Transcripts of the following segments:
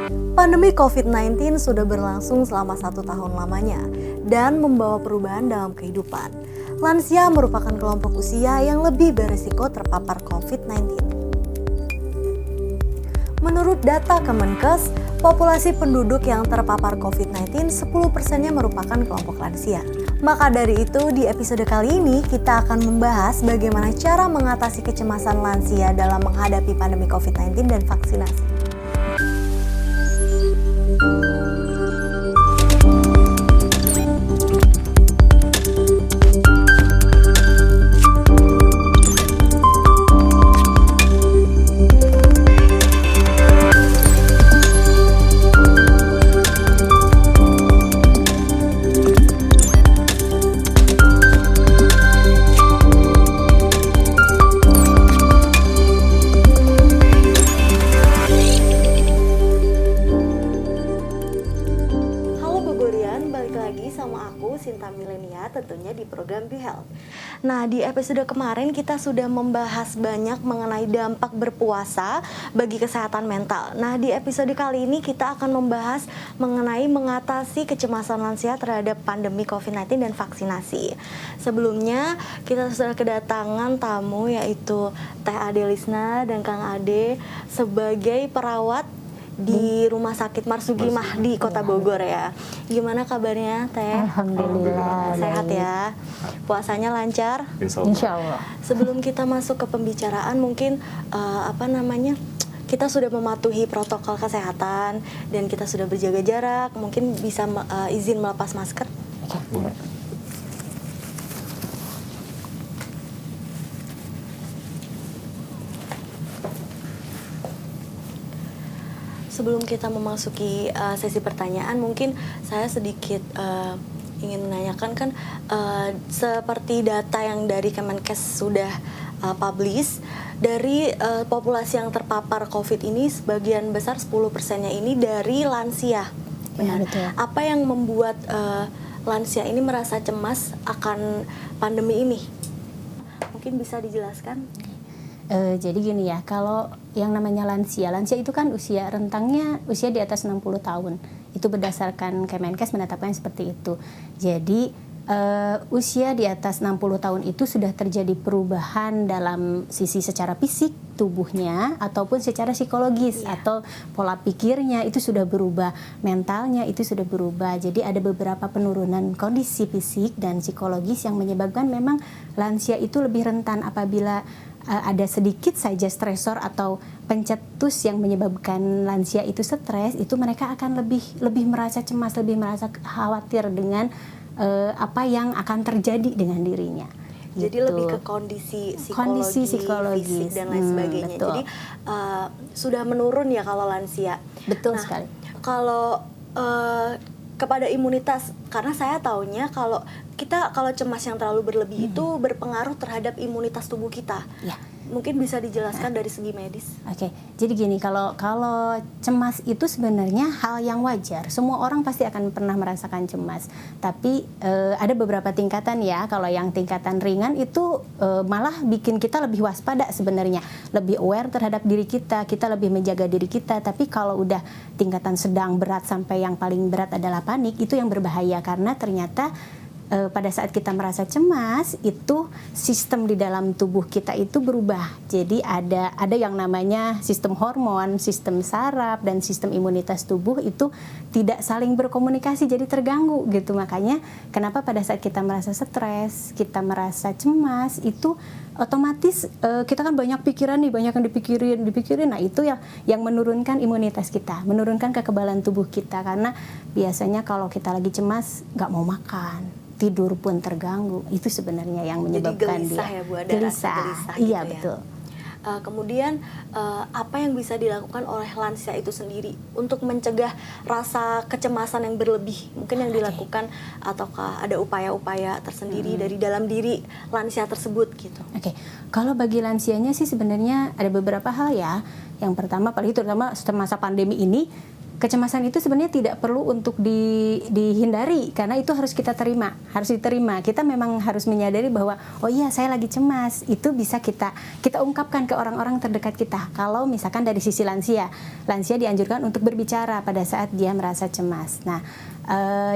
Pandemi COVID-19 sudah berlangsung selama 1 tahun lamanya dan membawa perubahan dalam kehidupan. Lansia merupakan kelompok usia yang lebih berisiko terpapar COVID-19. Menurut data Kemenkes, populasi penduduk yang terpapar COVID-19 10%-nya merupakan kelompok lansia. Maka dari itu, di episode kali ini kita akan membahas bagaimana cara mengatasi kecemasan lansia dalam menghadapi pandemi COVID-19 dan vaksinasi. Tentunya di program Be Health. Nah, di episode kemarin kita sudah membahas banyak mengenai dampak berpuasa bagi kesehatan mental. Nah, di episode kali ini kita akan membahas mengenai mengatasi kecemasan lansia terhadap pandemi COVID-19 dan vaksinasi. Sebelumnya, kita sudah kedatangan tamu yaitu Teh Ade Lisna dan Kang Ade sebagai perawat di Rumah Sakit Marzuki Mahdi Kota Bogor ya. Gimana kabarnya Teh? Alhamdulillah. Sehat ya. Puasanya lancar? Insya Allah. Sebelum kita masuk ke pembicaraan mungkin kita sudah mematuhi protokol kesehatan dan kita sudah berjaga jarak. Mungkin bisa izin melepas masker? Oke. Sebelum kita memasuki sesi pertanyaan, mungkin saya sedikit ingin menanyakan kan seperti data yang dari Kemenkes sudah publish, dari populasi yang terpapar COVID ini sebagian besar 10%-nya ini dari lansia. Ya, betul. Apa yang membuat lansia ini merasa cemas akan pandemi ini? Mungkin bisa dijelaskan? Jadi gini ya, kalau yang namanya lansia itu kan usia rentangnya usia di atas 60 tahun. Itu berdasarkan Kemenkes menetapkan seperti itu. Jadi usia di atas 60 tahun itu sudah terjadi perubahan dalam sisi secara fisik tubuhnya ataupun secara psikologis atau pola pikirnya itu sudah berubah, mentalnya itu sudah berubah. Jadi ada beberapa penurunan kondisi fisik dan psikologis yang menyebabkan memang lansia itu lebih rentan apabila ada sedikit saja stresor atau pencetus yang menyebabkan lansia itu stres, itu mereka akan lebih merasa cemas, lebih merasa khawatir dengan apa yang akan terjadi dengan dirinya. Jadi gitu. Lebih ke kondisi psikologis, fisik dan lain sebagainya. Betul. Jadi sudah menurun ya kalau lansia. Betul sekali. Kalau kepada imunitas, karena saya taunya kalau cemas yang terlalu berlebih itu berpengaruh terhadap imunitas tubuh kita. Ya. Mungkin bisa dijelaskan dari segi medis. Oke, jadi gini, kalau cemas itu sebenarnya hal yang wajar. Semua orang pasti akan pernah merasakan cemas. Tapi ada beberapa tingkatan ya. Kalau yang tingkatan ringan itu malah bikin kita lebih waspada sebenarnya, lebih aware terhadap diri kita lebih menjaga diri kita. Tapi kalau udah tingkatan sedang, berat sampai yang paling berat adalah panik, itu yang berbahaya karena ternyata pada saat kita merasa cemas itu sistem di dalam tubuh kita itu berubah. Jadi ada yang namanya sistem hormon, sistem saraf dan sistem imunitas tubuh itu tidak saling berkomunikasi, jadi terganggu gitu. Makanya kenapa pada saat kita merasa stres, kita merasa cemas itu otomatis kita kan banyak pikiran nih, banyak yang dipikirin. Nah, itu yang menurunkan imunitas kita, menurunkan kekebalan tubuh kita karena biasanya kalau kita lagi cemas nggak mau makan, tidur pun terganggu. Itu sebenarnya yang menyebabkan jadi gelisah dia ya Bu, ada gelisah. rasa Iya, gitu ya. betul. Kemudian apa yang bisa dilakukan oleh lansia itu sendiri untuk mencegah rasa kecemasan yang berlebih? Mungkin yang dilakukan ataukah ada upaya-upaya tersendiri dari dalam diri lansia tersebut gitu? Oke. Kalau bagi lansianya sih sebenarnya ada beberapa hal ya. Yang pertama, apalagi terutama masa pandemi ini, kecemasan itu sebenarnya tidak perlu untuk dihindari, karena itu harus kita terima, harus diterima. Kita memang harus menyadari bahwa oh iya saya lagi cemas. Itu bisa kita ungkapkan ke orang-orang terdekat kita. Kalau misalkan dari sisi lansia dianjurkan untuk berbicara pada saat dia merasa cemas. Nah,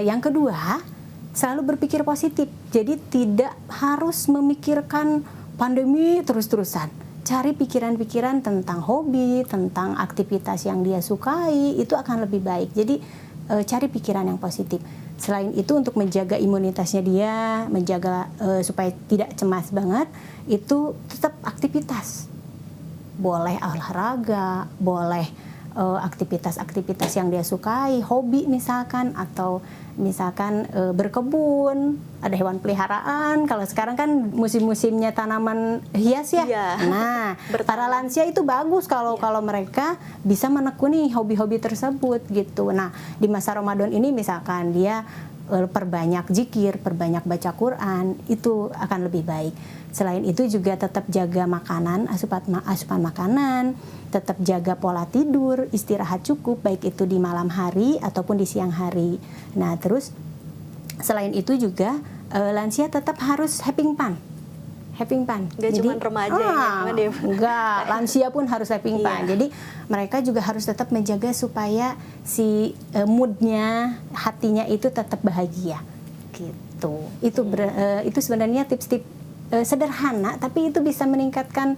yang kedua, selalu berpikir positif. Jadi tidak harus memikirkan pandemi terus-terusan. Cari pikiran-pikiran tentang hobi, tentang aktivitas yang dia sukai, itu akan lebih baik. Jadi cari pikiran yang positif. Selain itu untuk menjaga imunitasnya dia, menjaga supaya tidak cemas banget, itu tetap aktivitas. Boleh olahraga, boleh aktivitas-aktivitas yang dia sukai, hobi misalkan, atau misalkan berkebun, ada hewan peliharaan. Kalau sekarang kan musim-musimnya tanaman hias ya. Iya. Nah, para lansia itu bagus kalau mereka bisa menekuni hobi-hobi tersebut gitu. Nah, di masa Ramadan ini misalkan dia perbanyak zikir, perbanyak baca Quran, itu akan lebih baik. Selain itu juga tetap jaga makanan, asupan makanan, tetap jaga pola tidur, istirahat cukup, baik itu di malam hari ataupun di siang hari. Nah, terus selain itu juga lansia tetap harus having fun. Gak cuma remaja ya, enggak, lansia pun harus having fun. Jadi mereka juga harus tetap menjaga supaya si moodnya, hatinya itu tetap bahagia gitu. Itu sebenarnya tips-tips sederhana, tapi itu bisa meningkatkan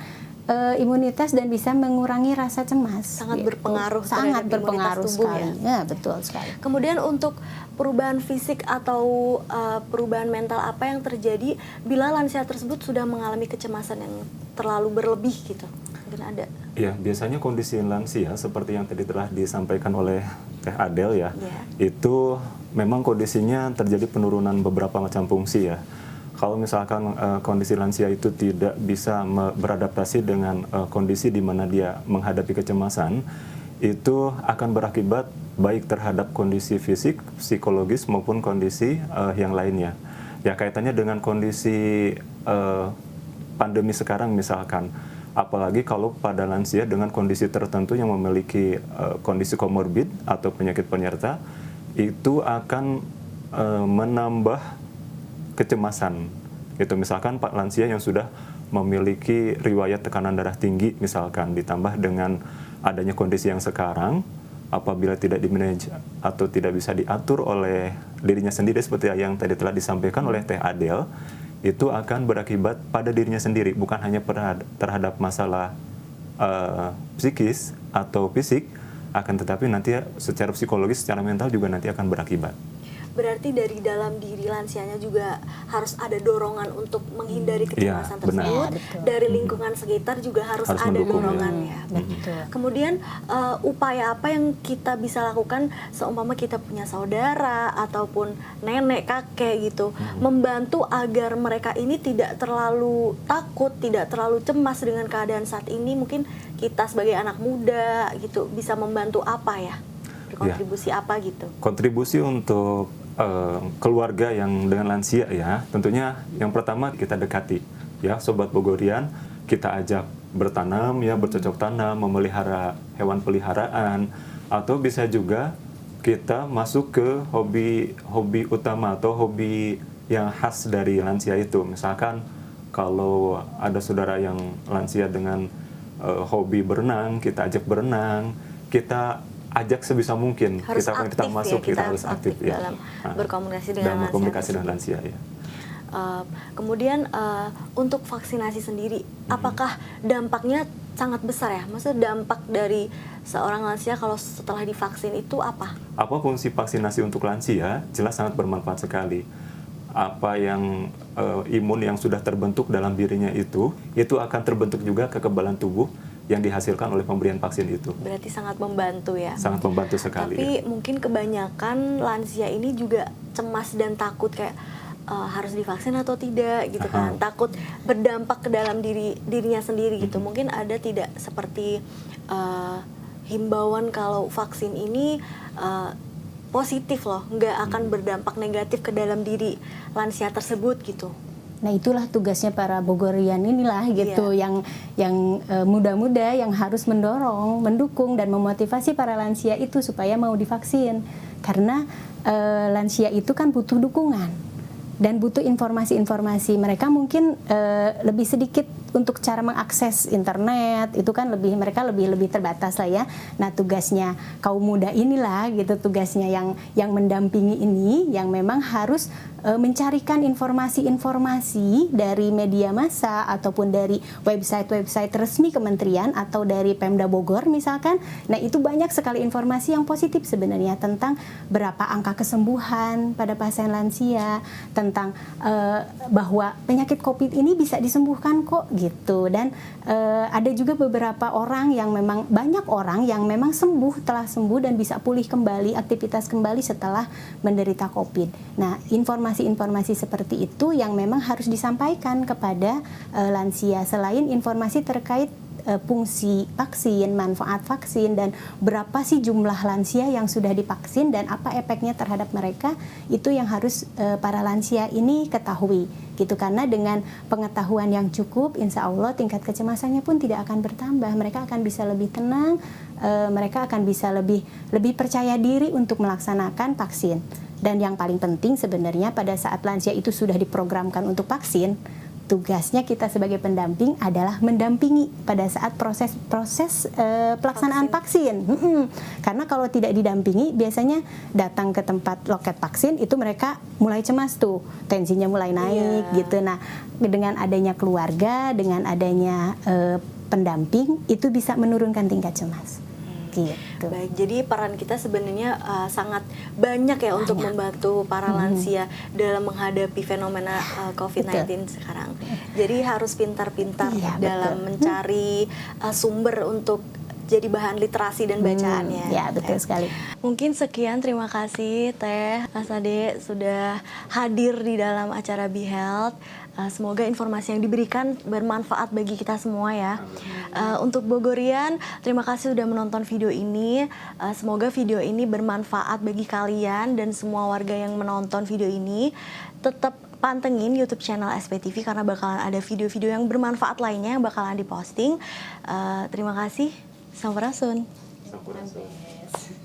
imunitas dan bisa mengurangi rasa cemas. Sangat gitu. berpengaruh Sangat berpengaruh tubuh, sekali. Ya, betul sekali. Kemudian untuk perubahan fisik atau perubahan mental apa yang terjadi bila lansia tersebut sudah mengalami kecemasan yang terlalu berlebih gitu? Mungkin ada. Ya, biasanya kondisi lansia seperti yang tadi telah disampaikan oleh Teh Adel ya, itu memang kondisinya terjadi penurunan beberapa macam fungsi ya. Kalau misalkan kondisi lansia itu tidak bisa beradaptasi dengan kondisi di mana dia menghadapi kecemasan, itu akan berakibat baik terhadap kondisi fisik, psikologis maupun kondisi yang lainnya. Ya, kaitannya dengan kondisi pandemi sekarang misalkan, apalagi kalau pada lansia dengan kondisi tertentu yang memiliki kondisi komorbid atau penyakit penyerta, itu akan menambah kecemasan. Itu misalkan Pak lansia yang sudah memiliki riwayat tekanan darah tinggi misalkan, ditambah dengan adanya kondisi yang sekarang, apabila tidak dimanage atau tidak bisa diatur oleh dirinya sendiri seperti yang tadi telah disampaikan oleh Teh Adel, itu akan berakibat pada dirinya sendiri, bukan hanya terhadap masalah psikis atau fisik, akan tetapi nanti secara psikologis, secara mental juga nanti akan berakibat. Berarti dari dalam diri lansianya juga harus ada dorongan untuk menghindari kecemasan tersebut. Benar. Ya, dari lingkungan sekitar juga harus ada mendukung, dorongannya. Betul. Kemudian upaya apa yang kita bisa lakukan seumpama kita punya saudara ataupun nenek, kakek gitu, membantu agar mereka ini tidak terlalu takut, tidak terlalu cemas dengan keadaan saat ini. Mungkin kita sebagai anak muda gitu bisa membantu apa ya? Berkontribusi apa gitu? Kontribusi untuk keluarga yang dengan lansia ya, tentunya yang pertama kita dekati ya, Sobat Bogorian, kita ajak bertanam ya, bercocok tanam, memelihara hewan peliharaan, atau bisa juga kita masuk ke hobi utama atau hobi yang khas dari lansia itu. Misalkan kalau ada saudara yang lansia dengan hobi berenang, kita ajak berenang, kita ajak sebisa mungkin, harus kita masuk, ya, kita harus aktif ya, dalam berkomunikasi dengan lansia ya. Kemudian untuk vaksinasi sendiri, apakah dampaknya sangat besar ya? Maksudnya dampak dari seorang lansia kalau setelah divaksin itu apa? Apa fungsi vaksinasi untuk lansia? Jelas sangat bermanfaat sekali. Apa yang imun yang sudah terbentuk dalam dirinya itu akan terbentuk juga kekebalan tubuh yang dihasilkan oleh pemberian vaksin itu. Berarti sangat membantu ya? Sangat membantu sekali. Tapi ya, mungkin kebanyakan lansia ini juga cemas dan takut kayak harus divaksin atau tidak gitu kan. Takut berdampak ke dalam dirinya sendiri gitu. Mungkin ada tidak seperti himbauan kalau vaksin ini positif loh, nggak akan berdampak negatif ke dalam diri lansia tersebut gitu. Nah itulah tugasnya para Bogorian inilah gitu, yang muda-muda yang harus mendorong, mendukung dan memotivasi para lansia itu supaya mau divaksin. Karena lansia itu kan butuh dukungan dan butuh informasi-informasi. Mereka mungkin lebih sedikit untuk cara mengakses internet, itu kan mereka lebih terbatas lah ya. Nah tugasnya kaum muda inilah gitu, tugasnya yang mendampingi ini, yang memang harus mencarikan informasi-informasi dari media massa ataupun dari website-website resmi kementerian atau dari Pemda Bogor misalkan. Nah itu banyak sekali informasi yang positif sebenarnya tentang berapa angka kesembuhan pada pasien lansia, tentang bahwa penyakit COVID ini bisa disembuhkan kok gitu. Dan ada juga beberapa orang yang memang, banyak orang yang memang telah sembuh dan bisa pulih kembali, aktivitas kembali setelah menderita COVID. Nah informasi seperti itu yang memang harus disampaikan kepada lansia, selain informasi terkait fungsi vaksin, manfaat vaksin, dan berapa sih jumlah lansia yang sudah divaksin dan apa efeknya terhadap mereka, itu yang harus para lansia ini ketahui gitu. Karena dengan pengetahuan yang cukup, insya Allah tingkat kecemasannya pun tidak akan bertambah. Mereka akan bisa lebih tenang, mereka akan bisa lebih percaya diri untuk melaksanakan vaksin. Dan yang paling penting sebenarnya pada saat lansia itu sudah diprogramkan untuk vaksin, tugasnya kita sebagai pendamping adalah mendampingi pada saat proses pelaksanaan vaksin. Karena kalau tidak didampingi, biasanya datang ke tempat loket vaksin itu mereka mulai cemas tuh, tensinya mulai naik gitu. Nah dengan adanya keluarga, dengan adanya pendamping, itu bisa menurunkan tingkat cemas. Gitu. Baik, jadi peran kita sebenarnya sangat banyak ya untuk membantu para lansia dalam menghadapi fenomena COVID-19 sekarang. Jadi harus pintar-pintar dalam mencari sumber untuk jadi bahan literasi dan bacaannya. Ya, betul sekali. Mungkin sekian, terima kasih Teh, Mas Ade sudah hadir di dalam acara Be Health. Semoga informasi yang diberikan bermanfaat bagi kita semua ya. Untuk Bogorian, terima kasih sudah menonton video ini. Semoga video ini bermanfaat bagi kalian dan semua warga yang menonton video ini. Tetap pantengin YouTube channel SPTV karena bakalan ada video-video yang bermanfaat lainnya yang bakalan diposting. Terima kasih. Sampurasun. Sampurasun.